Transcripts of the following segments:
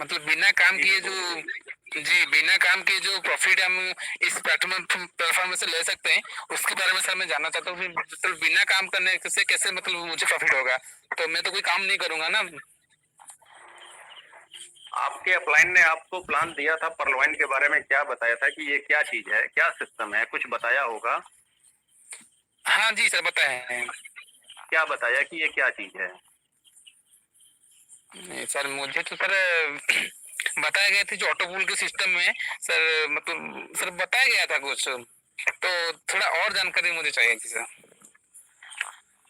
मतलब बिना काम जी जी किए जो, बोलिए। जी बिना काम किए जो प्रॉफिट हम इस प्लेटफॉर्म से ले सकते हैं, उसके बारे में सर मैं जानना चाहता हूँ। मतलब बिना काम करने से कैसे मतलब मुझे प्रॉफिट होगा? तो मैं तो कोई काम नहीं करूंगा ना। आपके अपलाइन ने आपको प्लान दिया था परलवाइन के बारे में, क्या बताया था कि ये क्या चीज है, क्या सिस्टम है, कुछ बताया होगा। हाँ जी सर, बताए हैं। क्या बताया कि ये क्या चीज है? नहीं सर, मुझे तो सर बताया गया था जो ऑटो पूल के सिस्टम में सर, मतलब सर बताया गया था कुछ, तो थोड़ा और जानकारी मुझे चाहिए थी सर।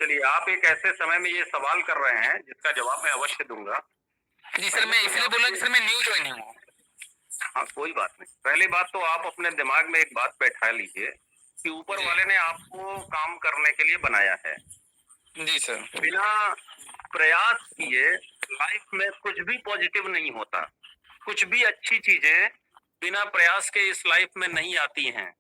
चलिए, आप एक ऐसे समय में ये सवाल कर रहे हैं जिसका जवाब मैं अवश्य दूंगा। जी सर, पहले मैं तो इसलिए बोला कि आपके, सर मैं न्यू ज्वाइनिंग हूँ। हाँ कोई बात नहीं, पहली बात तो आप अपने दिमाग में एक बात बैठा लीजिए कि ऊपर जी वाले ने आपको काम करने के लिए बनाया है। जी सर। बिना प्रयास किए लाइफ में कुछ भी पॉजिटिव नहीं होता। कुछ भी अच्छी चीजें बिना प्रयास के इस लाइफ में नहीं आती हैं,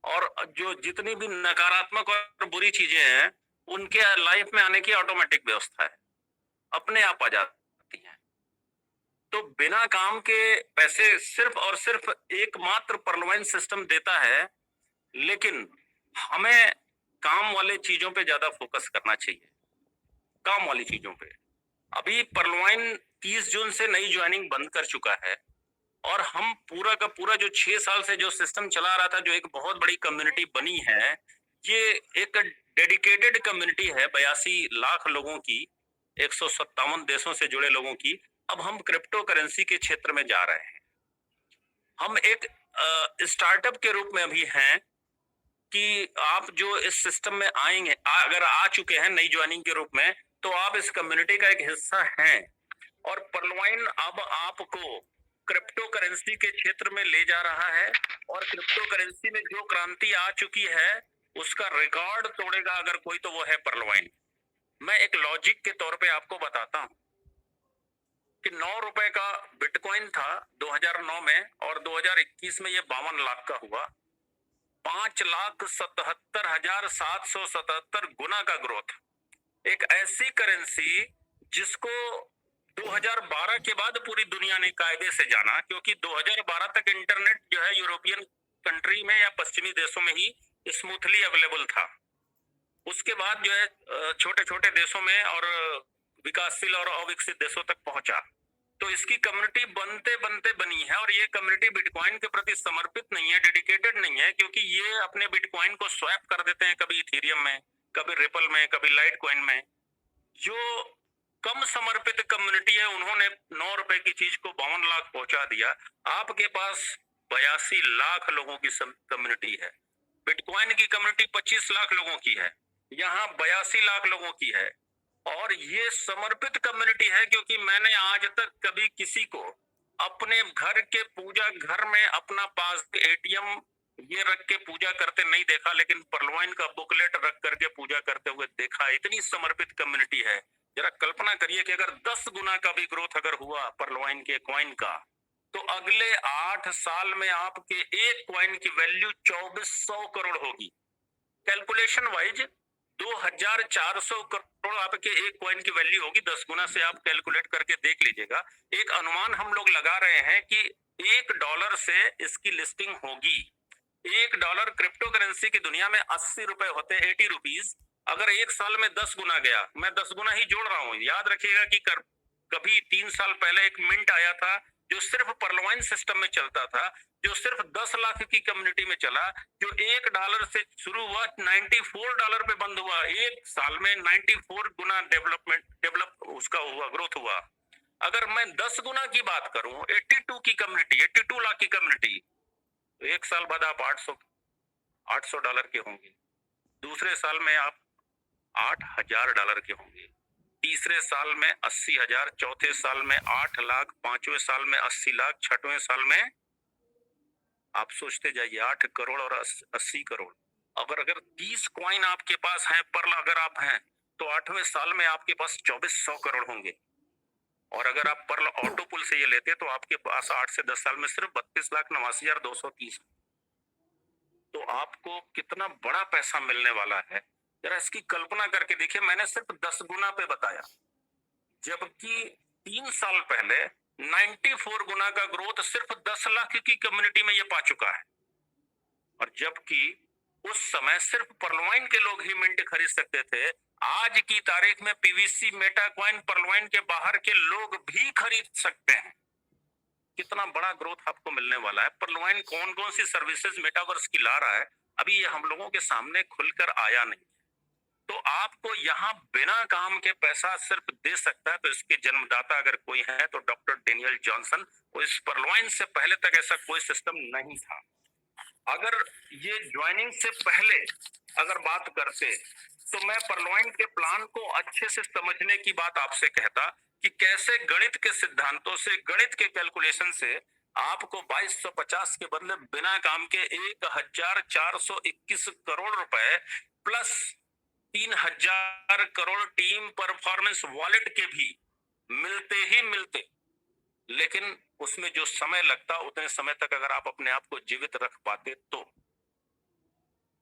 और जो जितनी भी नकारात्मक और बुरी चीजें हैं उनके लाइफ में आने की ऑटोमेटिक व्यवस्था है, अपने आप आ जाती हैं। तो बिना काम के पैसे सिर्फ और सिर्फ एकमात्र परलवाइन सिस्टम देता है, लेकिन हमें काम वाले चीजों पे ज्यादा फोकस करना चाहिए, काम वाली चीजों पे। अभी परलवाइन 30 जून से नई ज्वाइनिंग बंद कर चुका है, और हम पूरा का पूरा जो 6 साल से जो सिस्टम चला रहा था, जो एक बहुत बड़ी कम्युनिटी बनी है, ये एक डेडिकेटेड कम्युनिटी है 82 लाख लोगों की, 157 देशों से जुड़े लोगों की। अब हम क्रिप्टो करेंसी के क्षेत्र में जा रहे हैं। हम एक स्टार्टअप के रूप में अभी हैं कि आप जो इस सिस्टम में आएंगे, अगर आ चुके हैं नई ज्वाइनिंग के रूप में, तो आप इस कम्युनिटी का एक हिस्सा हैं। और परलवाइन अब आपको क्रिप्टो करेंसी के क्षेत्र में ले जा रहा है, और क्रिप्टो करेंसी में जो क्रांति आ चुकी है उसका रिकॉर्ड तोड़ेगा अगर कोई, तो वो है परलवाइन। मैं एक लॉजिक के तौर पे आपको बताता हूं कि 9 रुपए का बिटकॉइन था 2009 में, और 2021 में ये 52 लाख का हुआ। 5,77,777 गुना का ग्रोथ। एक ऐसी करेंसी जिसको 2012 के बाद पूरी दुनिया ने कायदे से जाना, क्योंकि 2012 तक इंटरनेट जो है यूरोपियन कंट्री में या पश्चिमी देशों में ही स्मूथली अवेलेबल था। उसके बाद जो है छोटे छोटे देशों में और विकासशील और अविकसित देशों तक पहुंचा। तो इसकी कम्युनिटी बनते बनते बनी है, और ये कम्युनिटी बिटकॉइन के प्रति समर्पित नहीं है, डेडिकेटेड नहीं है, क्योंकि ये अपने बिटकॉइन को स्वैप कर देते हैं, कभी इथेरियम में, कभी रिपल में, कभी लाइट कॉइन में। जो कम समर्पित कम्युनिटी है उन्होंने 9 रुपए की चीज को 52 लाख पहुंचा दिया। आपके पास 82 लाख लोगों की कम्युनिटी है, बिटकॉइन की कम्युनिटी 25 लाख लोगों की है, यहाँ 82 लाख लोगों की है। और ये समर्पित कम्युनिटी है, क्योंकि मैंने आज तक कभी किसी को अपने घर के पूजा घर में अपना पास एटीएम ये रख के पूजा करते नहीं देखा, लेकिन परलवाइन का बुकलेट रख करके पूजा करते हुए देखा। इतनी समर्पित कम्युनिटी है। जरा कल्पना करिए कि अगर 10 गुना का भी ग्रोथ अगर हुआ परलवाइन के कॉइन का, तो अगले 8 साल में आपके एक कॉइन की वैल्यू 2400 करोड़ होगी। कैलकुलेशन वाइज 2400 करोड़ आपके एक कॉइन की वैल्यू होगी। 10 गुना से आप कैलकुलेट करके देख लीजिएगा। एक अनुमान हम लोग लगा रहे हैं कि $1 से इसकी लिस्टिंग होगी। $1 क्रिप्टो करेंसी की दुनिया में 80 रुपए होते हैं, 80 रुपीज। अगर एक साल में 10 गुना गया, मैं 10 गुना ही जोड़ रहा हूं, याद रखिएगा कि कभी 3 साल पहले एक मिंट आया था जो सिर्फ परलवाइन सिस्टम में चलता था, जो सिर्फ 10 लाख की कम्युनिटी में चला, जो $1 से शुरू हुआ, $94 पे बंद हुआ। एक साल में 94 गुना डेवलप उसका हुआ, ग्रोथ हुआ। अगर मैं 10 गुना की बात करूं, 82 की कम्युनिटी, 82 लाख की कम्युनिटी, तो एक साल बाद आप $800 के होंगे। दूसरे साल में आप $8,000 के होंगे। तीसरे साल में 80,000, चौथे साल में 8 लाख, पांचवें साल में 80 लाख, छठवें साल में आप सोचते जाइए 8 करोड़ और 80 करोड़। अगर अगर 30 कॉइन आपके पास है, पर अगर आप हैं, तो 8वें साल में आपके पास 2400 करोड़ होंगे। और अगर आप पर्ल ऑटो पुल से ये लेते तो आपके पास 8 से 10 साल में सिर्फ 32,89,230। तो आपको कितना बड़ा पैसा मिलने वाला है, जरा इसकी कल्पना करके देखिए। मैंने सिर्फ 10 गुना पे बताया, जबकि 3 साल पहले 94 गुना का ग्रोथ सिर्फ 10 लाख की कम्युनिटी में ये पा चुका है। और जबकि उस समय सिर्फ परलवाइन के लोग ही मिंट खरीद सकते थे, आज की तारीख में पीवीसी, मेटा कॉइन, परलवाइन के बाहर के लोग भी खरीद सकते हैं। कितना बड़ा ग्रोथ आपको मिलने वाला है। परलवाइन कौन कौन सी सर्विसेज मेटावर्स की ला रहा है, अभी ये हम लोगों के सामने खुलकर आया नहीं। तो आपको यहाँ बिना काम के पैसा सिर्फ दे सकता है, तो इसके जन्मदाता अगर कोई है तो डॉक्टर डेनियल जॉनसन। इस परलवाइन से पहले तक ऐसा कोई सिस्टम नहीं था। अगर ये ज्वाइनिंग से पहले अगर बात करते तो मैं परलवाइन के प्लान को अच्छे से समझने की बात आपसे कहता कि कैसे गणित के सिद्धांतों से, गणित के कैलकुलेशन से आपको 2250 के बदले बिना काम के 1421 करोड़ रुपए plus 3000 crore team performance wallet के भी मिलते ही मिलते। लेकिन उसमें जो समय लगता, उतने समय तक अगर आप अपने आप को जीवित रख पाते तो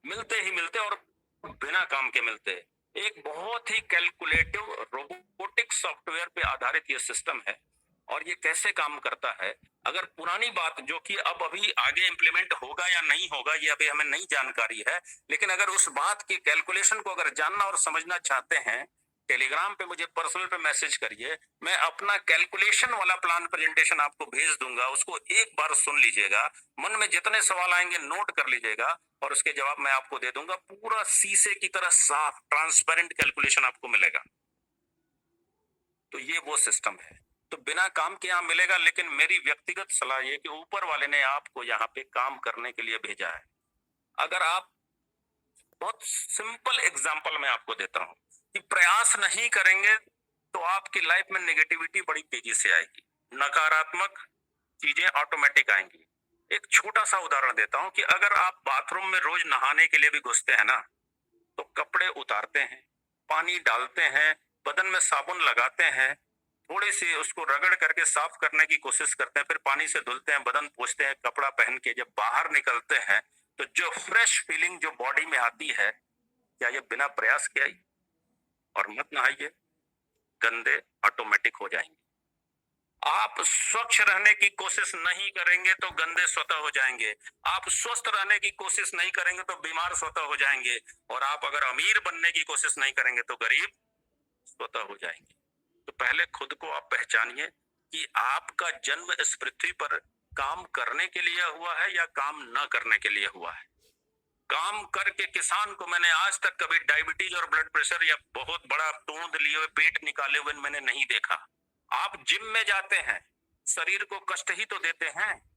मिलते ही मिलते, और बिना काम के मिलते। एक बहुत ही कैलकुलेटिव रोबोटिक सॉफ्टवेयर पे आधारित ये सिस्टम है। और ये कैसे काम करता है, अगर पुरानी बात जो कि अब अभी आगे इंप्लीमेंट होगा या नहीं होगा ये अभी हमें नहीं जानकारी है, लेकिन अगर उस बात की कैलकुलेशन को अगर जानना और समझना चाहते हैं, टेलीग्राम पे मुझे पर्सनल पे मैसेज करिए। मैं अपना कैलकुलेशन वाला प्लान प्रेजेंटेशन आपको भेज दूंगा, उसको एक बार सुन लीजिएगा, मन में जितने सवाल आएंगे नोट कर लीजिएगा और उसके जवाब मैं आपको दे दूंगा। पूरा शीशे की तरह साफ ट्रांसपेरेंट कैलकुलेशन आपको मिलेगा। तो ये वो सिस्टम है। तो बिना काम के यहाँ मिलेगा, लेकिन मेरी व्यक्तिगत सलाह ये कि ऊपर वाले ने आपको यहाँ पे काम करने के लिए भेजा है। अगर आप, बहुत सिंपल एग्जांपल मैं आपको देता हूं कि प्रयास नहीं करेंगे तो आपकी लाइफ में नेगेटिविटी बड़ी तेजी से आएगी, नकारात्मक चीजें ऑटोमेटिक आएंगी। एक छोटा सा उदाहरण देता हूं कि अगर आप बाथरूम में रोज नहाने के लिए भी घुसते हैं ना, तो कपड़े उतारते हैं, पानी डालते हैं, बदन में साबुन लगाते हैं, थोड़ी सी उसको रगड़ करके साफ करने की कोशिश करते हैं, फिर पानी से धुलते हैं, बदन पोंछते हैं, कपड़ा पहन के जब बाहर निकलते हैं तो जो फ्रेश फीलिंग जो बॉडी में आती है, क्या ये बिना प्रयास के आई? और मत नहाइए, गंदे ऑटोमेटिक हो जाएंगे। आप स्वच्छ रहने की कोशिश नहीं करेंगे तो गंदे स्वतः हो जाएंगे। आप स्वस्थ रहने की कोशिश नहीं करेंगे तो बीमार स्वतः हो जाएंगे। और आप अगर अमीर बनने की कोशिश नहीं करेंगे तो गरीब स्वतः हो जाएंगे। तो पहले खुद को आप पहचानिए कि आपका जन्म इस पृथ्वी पर काम करने के लिए हुआ है या काम न करने के लिए हुआ है। काम करके किसान को मैंने आज तक कभी डायबिटीज और ब्लड प्रेशर या बहुत बड़ा तोंद लिए हुए, पेट निकाले हुए मैंने नहीं देखा। आप जिम में जाते हैं, शरीर को कष्ट ही तो देते हैं।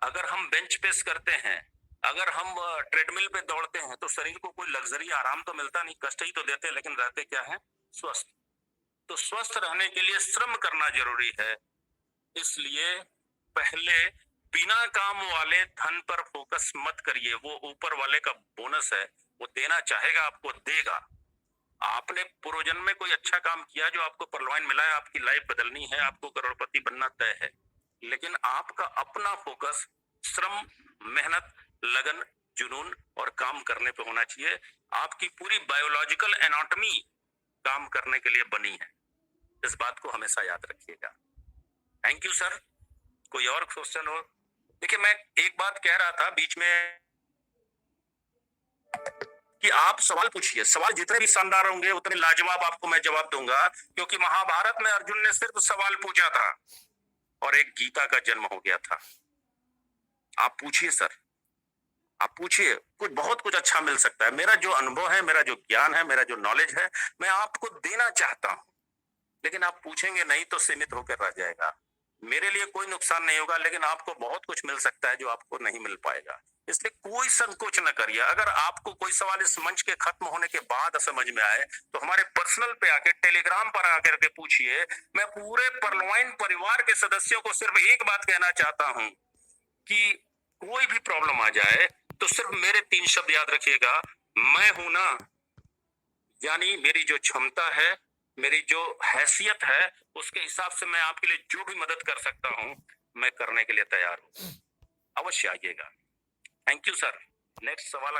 अगर हम बेंच प्रेस करते हैं, अगर हम ट्रेडमिल पे दौड़ते हैं, तो शरीर को कोई लग्जरी आराम तो मिलता नहीं, कष्ट ही तो देते हैं, लेकिन रहते क्या है? स्वस्थ। तो स्वस्थ रहने के लिए श्रम करना जरूरी है। इसलिए पहले बिना काम वाले धन पर फोकस मत करिए। वो ऊपर वाले का बोनस है, वो देना चाहेगा, आपको देगा। आपने पूर्वजन्म में कोई अच्छा काम किया जो आपको परलवाइन मिला है, आपकी लाइफ बदलनी है, आपको करोड़पति बनना तय है। लेकिन आपका अपना फोकस श्रम, मेहनत, लगन, जुनून और काम करने पे होना चाहिए। आपकी पूरी बायोलॉजिकल एनाटॉमी काम करने के लिए बनी है। इस बात को हमेशा याद रखिएगा। Thank you sir. कोई और क्वेश्चन हो? देखिए, मैं एक बात कह रहा था बीच में कि आप सवाल पूछिए। सवाल जितने भी शानदार होंगे उतने लाजवाब आपको मैं जवाब दूंगा, क्योंकि महाभारत में अर्जुन ने सिर्फ सवाल पूछा था और एक गीता का जन्म हो गया था। आप पूछिए सर, आप पूछिए, कुछ बहुत कुछ अच्छा मिल सकता है। मेरा जो अनुभव है, मेरा जो ज्ञान है, मेरा जो नॉलेज है, मैं आपको देना चाहता हूं। लेकिन आप पूछेंगे नहीं तो सीमित होकर रह जाएगा। मेरे लिए कोई नुकसान नहीं होगा, लेकिन आपको बहुत कुछ मिल सकता है जो आपको नहीं मिल पाएगा। इसलिए कोई संकोच न करिए। अगर आपको कोई सवाल इस मंच के खत्म होने के बाद समझ में आए तो हमारे पर्सनल पे आके, टेलीग्राम पर आकर के पूछिए। मैं पूरे परलवाइन परिवार के सदस्यों को सिर्फ एक बात कहना चाहता हूं कि कोई भी प्रॉब्लम आ जाए तो सिर्फ मेरे 3 शब्द याद रखिएगा। मैं हूं ना, यानी मेरी जो क्षमता है, मेरी जो हैसियत है, उसके हिसाब से मैं आपके लिए जो भी मदद कर सकता हूं, मैं करने के लिए तैयार हूं। अवश्य आइएगा। Thank you sir. नेक्स्ट सवाल